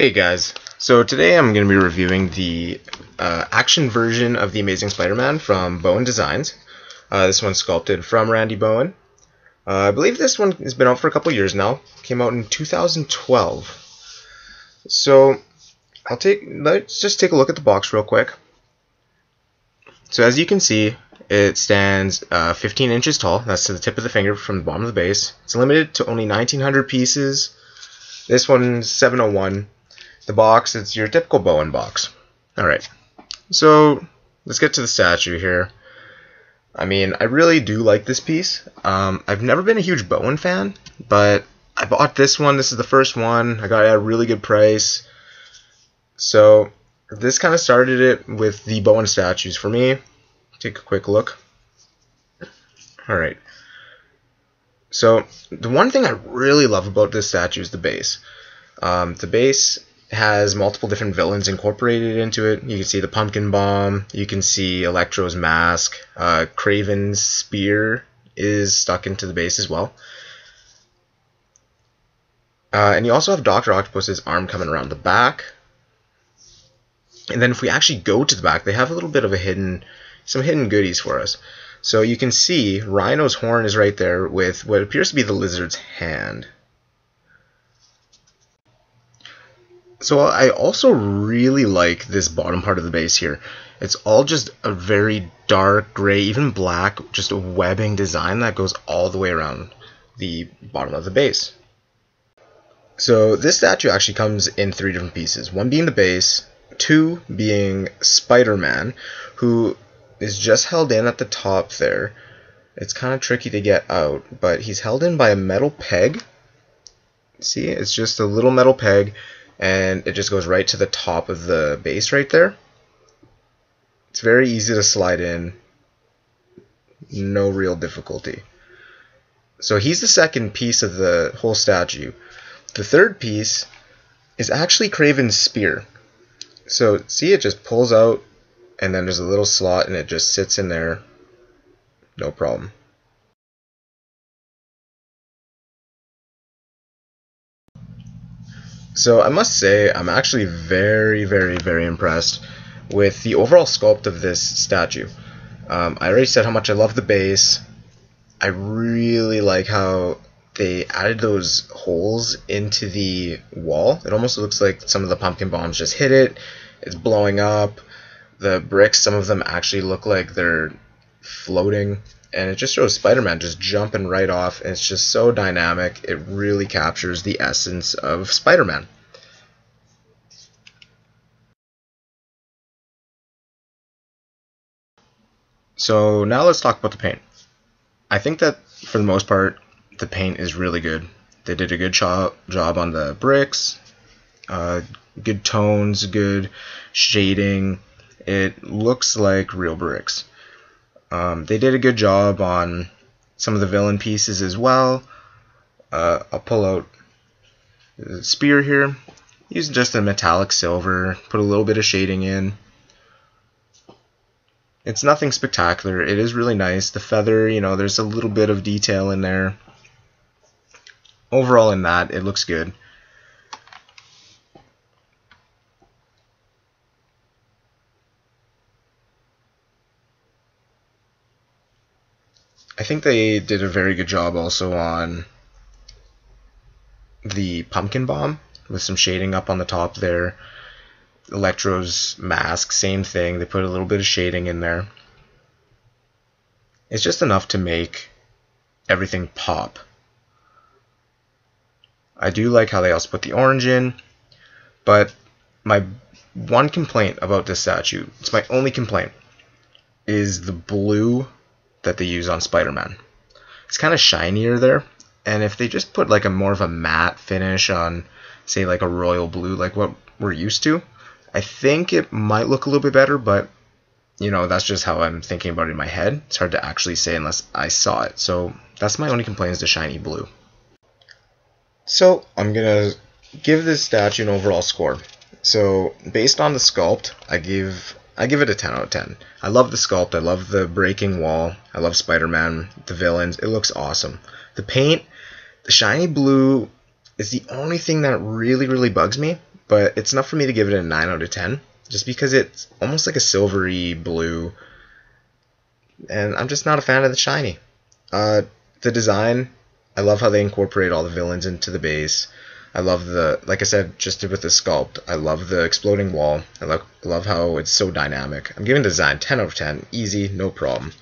Hey guys, so today I'm going to be reviewing the action version of the Amazing Spider-Man from Bowen Designs. This one's sculpted from Randy Bowen. I believe this one has been out for a couple years now. Came out in 2012. So let's just take a look at the box real quick. So as you can see, it stands 15 inches tall. That's to the tip of the finger from the bottom of the base. It's limited to only 1,900 pieces. This one's 701. The box, it's your typical Bowen box. Alright, so let's get to the statue here. I mean, I really do like this piece. I've never been a huge Bowen fan, but I bought this one. This is the first one. I got it at a really good price. So this kind of started it with the Bowen statues for me. Take a quick look. Alright. So the one thing I really love about this statue is the base. The base has multiple different villains incorporated into it. You can see the pumpkin bomb, you can see Electro's mask, Kravens' spear is stuck into the base as well. And you also have Dr. Octopus's arm coming around the back. And then if we actually go to the back, they have a little bit of some hidden goodies for us. So you can see Rhino's horn is right there with what appears to be the lizard's hand. So I also really like this bottom part of the base here. It's all just a very dark gray, even black, just a webbing design that goes all the way around the bottom of the base. So this statue actually comes in 3 different pieces. 1 being the base, 2 being Spider-Man, who is just held in at the top there. It's kind of tricky to get out, but he's held in by a metal peg. See, it's just a little metal peg, and it just goes right to the top of the base right there. It's very easy to slide in, no real difficulty. So he's the second piece of the whole statue. The third piece is actually Kravens' spear. So see, it just pulls out, and then there's a little slot, and it just sits in there, no problem. So I must say, I'm actually very, very, very impressed with the overall sculpt of this statue. I already said how much I love the base. I really like how they added those holes into the wall. It almost looks like some of the pumpkin bombs just hit it. It's blowing up. The bricks, some of them actually look like they're floating. And it just shows Spider-Man just jumping right off, and it's just so dynamic. It really captures the essence of Spider-Man. So now let's talk about the paint. I think that for the most part, the paint is really good. They did a good job on the bricks, good tones, good shading. It looks like real bricks. They did a good job on some of the villain pieces as well. I'll pull out the spear here. Use just a metallic silver, put a little bit of shading in. It's nothing spectacular. It is really nice. The feather, there's a little bit of detail in there. Overall in that, it looks good. I think they did a very good job also on the pumpkin bomb with some shading up on the top there. Electro's mask, same thing. They put a little bit of shading in there. It's just enough to make everything pop. I do like how they also put the orange in, but my one complaint about this statue, it's my only complaint, is the blue that they use on Spider-Man. It's kind of shinier there, and if they just put like a more of a matte finish on, say, like a royal blue, like what we're used to, I think it might look a little bit better, but that's just how I'm thinking about it in my head. It's hard to actually say unless I saw it. So that's my only complaint, is the shiny blue. So I'm gonna give this statue an overall score. So based on the sculpt, I give it a 10 out of 10. I love the sculpt, I love the breaking wall, I love Spider-Man, the villains, it looks awesome. The paint, the shiny blue is the only thing that really, really bugs me. but it's enough for me to give it a 9 out of 10, just because it's almost like a silvery blue, and I'm just not a fan of the shiny. The design, I love how they incorporate all the villains into the base. I love like I said, just with the sculpt, I love the exploding wall. I love how it's so dynamic. I'm giving the design 10 out of 10, easy, no problem.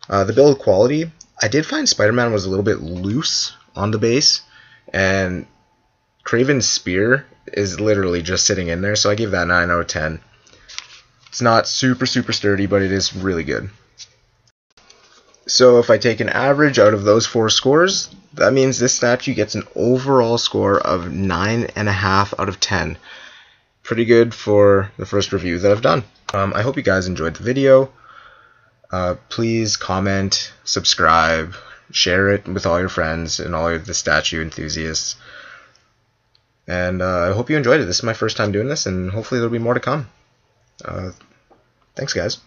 The build quality, I did find Spider-Man was a little bit loose on the base, and Kravens' spear is literally just sitting in there, so I give that 9 out of 10. It's not super sturdy, but it is really good. So if I take an average out of those 4 scores, that means this statue gets an overall score of 9.5 out of 10. Pretty good for the first review that I've done. I hope you guys enjoyed the video. Please comment, subscribe, share it with all your friends and all the statue enthusiasts. And I hope you enjoyed it. This is my first time doing this, and hopefully there'll be more to come. Thanks, guys.